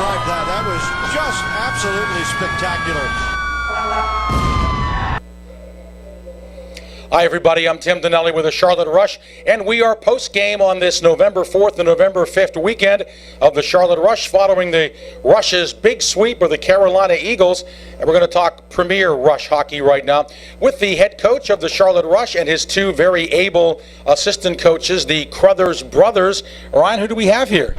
described that. That was just absolutely spectacular. Hi, everybody. I'm Tim Donnelly with the Charlotte Rush, and we are post-game on this November 4th and November 5th weekend of the Charlotte Rush, following the Rush's big sweep of the Carolina Eagles. And we're going to talk Premier Rush hockey right now with the head coach of the Charlotte Rush and his two very able assistant coaches, the Crothers brothers. Ryan, who do we have here?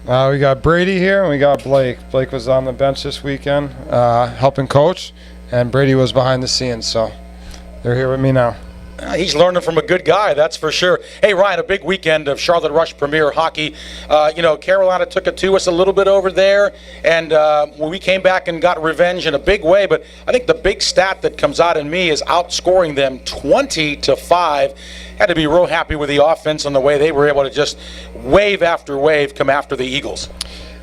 We got Brady here, and we got Blake. Blake was on the bench this weekend helping coach, and Brady was behind the scenes, so they're here with me now. He's learning from a good guy, that's for sure. Hey, Ryan, a big weekend of Charlotte Rush Premier hockey. Carolina took it to us a little bit over there, and we came back and got revenge in a big way. But I think the big stat that comes out in me is outscoring them 20-5. Had to be real happy with the offense and the way they were able to just wave after wave come after the Eagles.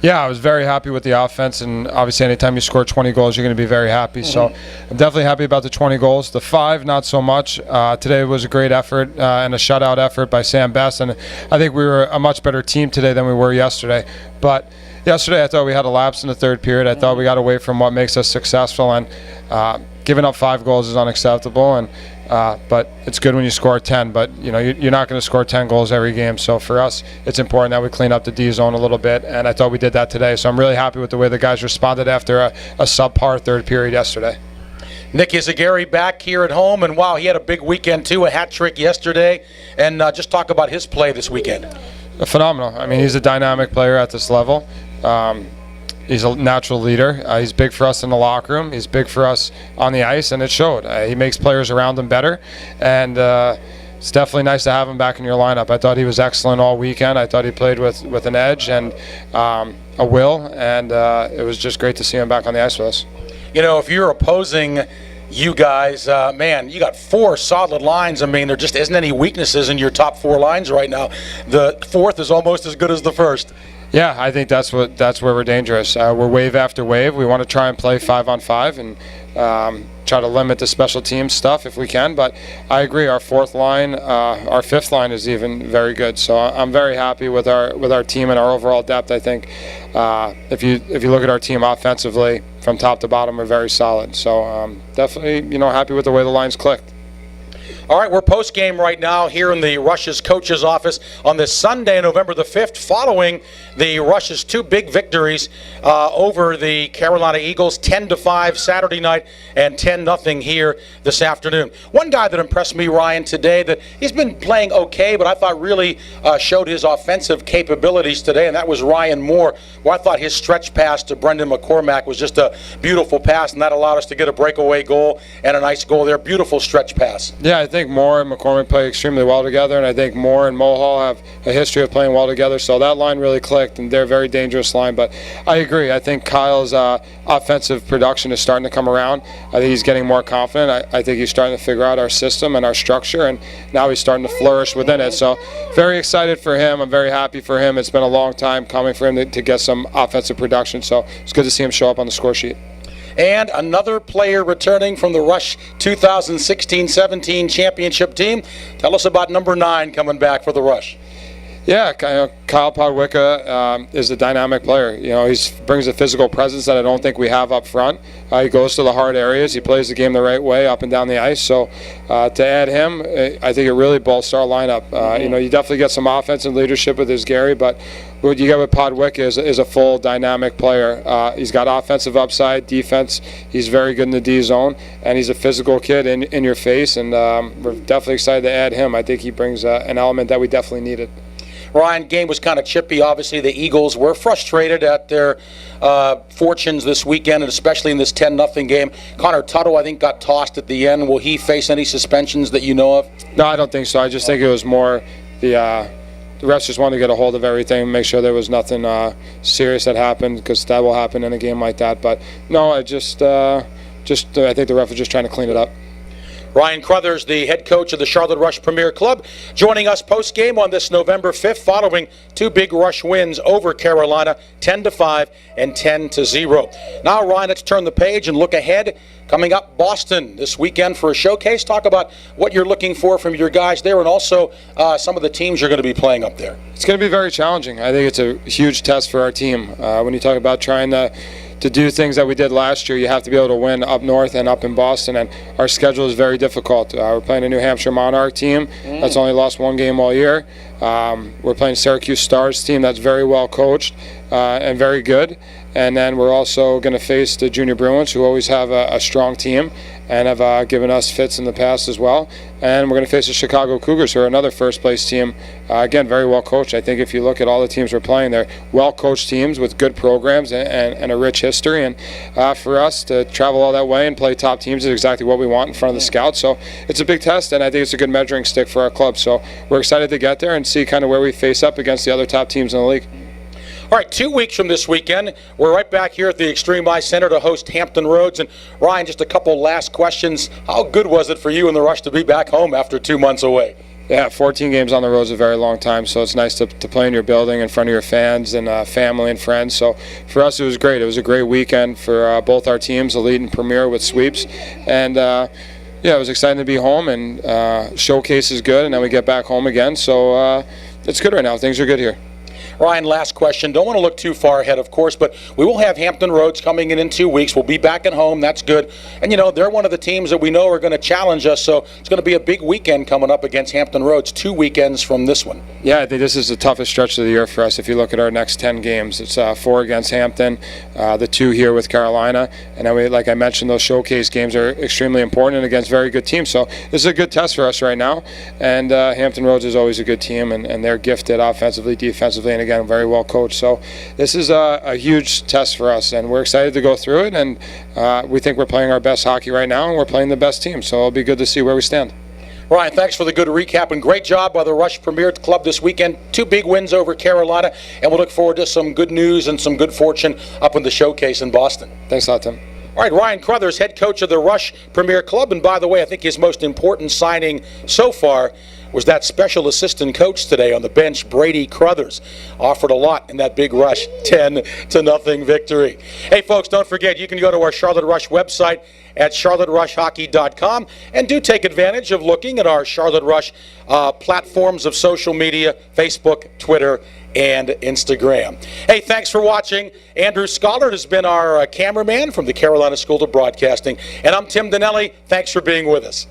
Yeah, I was very happy with the offense, and obviously anytime you score 20 goals, you're going to be very happy. So I'm definitely happy about the 20 goals. The 5, not so much. Today was a great effort and a shutout effort by Sam Best, and I think we were a much better team today than we were yesterday. But yesterday I thought we had a lapse in the third period. I thought we got away from what makes us successful, and giving up 5 goals is unacceptable. And but it's good when you score 10, but you're not going to score 10 goals every game. So for us, it's important that we clean up the D zone a little bit, and I thought we did that today. So I'm really happy with the way the guys responded after a subpar third period yesterday. Nick Izagari back here at home, and wow, he had a big weekend too, a hat trick yesterday. And just talk about his play this weekend. Phenomenal. I mean, he's a dynamic player at this level. He's a natural leader. He's big for us in the locker room. He's big for us on the ice, and it showed. He makes players around him better, and it's definitely nice to have him back in your lineup. I thought he was excellent all weekend. I thought he played with an edge and a will, and it was just great to see him back on the ice with us. If you're opposing you guys, man, you got 4 solid lines. I mean, there just isn't any weaknesses in your top 4 lines right now. The fourth is almost as good as the first. Yeah, I think that's where we're dangerous. We're wave after wave. We want to try and play 5-on-5 and try to limit the special team stuff if we can. But I agree, our 4th line, our 5th line is even very good. So I'm very happy with our team and our overall depth. I think if you look at our team offensively from top to bottom, we're very solid. So definitely happy with the way the lines clicked. All right, we're post-game right now here in the Rush's coach's office on this Sunday, November the 5th, following the Rush's 2 big victories over the Carolina Eagles, 10-5 Saturday night and 10-0 here this afternoon. One guy that impressed me, Ryan, today, that he's been playing okay, but I thought really showed his offensive capabilities today, and that was Ryan Moore, where I thought his stretch pass to Brendan McCormack was just a beautiful pass, and that allowed us to get a breakaway goal and a nice goal there. Beautiful stretch pass. Yeah, I think Moore and McCormick play extremely well together, and I think Moore and Mohall have a history of playing well together, so that line really clicked, and they're a very dangerous line. But I agree. I think Kyle's offensive production is starting to come around. I think he's getting more confident. I think he's starting to figure out our system and our structure, and now he's starting to flourish within it. So very excited for him. I'm very happy for him. It's been a long time coming for him to get some offensive production, so it's good to see him show up on the score sheet. And another player returning from the Rush 2016-17 championship team. Tell us about number 9 coming back for the Rush. Yeah, Kyle Podwicka is a dynamic player. He brings a physical presence that I don't think we have up front. He goes to the hard areas. He plays the game the right way up and down the ice. So to add him, I think it really bolsters our lineup. You definitely get some offensive leadership with Gary, but what you get with Podwicka is a full dynamic player. He's got offensive upside, defense. He's very good in the D zone, and he's a physical kid in your face, and we're definitely excited to add him. I think he brings an element that we definitely needed. Ryan, game was kind of chippy. Obviously, the Eagles were frustrated at their fortunes this weekend, and especially in this 10-0 game. Connor Tuttle, I think, got tossed at the end. Will he face any suspensions that you know of? No, I don't think so. I just think it was more the refs just wanted to get a hold of everything, make sure there was nothing serious that happened, because that will happen in a game like that. But no, I think the ref was just trying to clean it up. Ryan Crothers, the head coach of the Charlotte Rush Premier Club, joining us post-game on this November 5th following two big Rush wins over Carolina, 10-5 and 10-0. Now, Ryan, let's turn the page and look ahead. Coming up, Boston this weekend for a showcase. Talk about what you're looking for from your guys there, and also some of the teams you're going to be playing up there. It's going to be very challenging. I think it's a huge test for our team. When you talk about trying to do things that we did last year, you have to be able to win up north and up in Boston, and our schedule is very difficult. We're playing a New Hampshire Monarch team that's only lost one game all year. We're playing Syracuse Stars team that's very well coached and very good. And then we're also going to face the Junior Bruins, who always have a strong team and have given us fits in the past as well. And we're going to face the Chicago Cougars, who are another first-place team. Again, very well coached. I think if you look at all the teams we're playing, they're well-coached teams with good programs and a rich history. And for us to travel all that way and play top teams is exactly what we want in front of the scouts. So it's a big test, and I think it's a good measuring stick for our club. So we're excited to get there and see kind of where we face up against the other top teams in the league. All right, 2 weeks from this weekend, we're right back here at the Extreme Ice Center to host Hampton Roads. And Ryan, just a couple last questions. How good was it for you and the Rush to be back home after 2 months away? Yeah, 14 games on the road is a very long time, so it's nice to play in your building in front of your fans and family and friends. So for us, it was great. It was a great weekend for both our teams, Elite and Premier, with sweeps. And yeah, it was exciting to be home, and showcase is good, and then we get back home again. So it's good right now. Things are good here. Ryan, last question. Don't want to look too far ahead, of course, but we will have Hampton Roads coming in 2 weeks. We'll be back at home. That's good. And, you know, they're one of the teams that we know are going to challenge us, so it's going to be a big weekend coming up against Hampton Roads, 2 weekends from this one. Yeah, I think this is the toughest stretch of the year for us. If you look at our next 10 games, it's 4 against Hampton, the 2 here with Carolina, and then like I mentioned, those showcase games are extremely important and against very good teams. So this is a good test for us right now, and Hampton Roads is always a good team, and they're gifted offensively, defensively, and again, very well coached. So this is a huge test for us, and we're excited to go through it, and we think we're playing our best hockey right now, and we're playing the best team, so it'll be good to see where we stand. Ryan, thanks for the good recap, and great job by the Rush Premier Club this weekend. 2 big wins over Carolina, and we'll look forward to some good news and some good fortune up in the showcase in Boston. Thanks a lot, Tim. All right, Ryan Crothers, head coach of the Rush Premier Club, and by the way, I think his most important signing so far was that special assistant coach today on the bench, Brady Crothers. Offered a lot in that big Rush 10-0 victory. Hey, folks, don't forget, you can go to our Charlotte Rush website at charlotterushhockey.com, and do take advantage of looking at our Charlotte Rush platforms of social media, Facebook, Twitter, and Instagram. Hey, thanks for watching. Andrew Schollard has been our cameraman from the Carolina School of Broadcasting, and I'm Tim Donnelly. Thanks for being with us.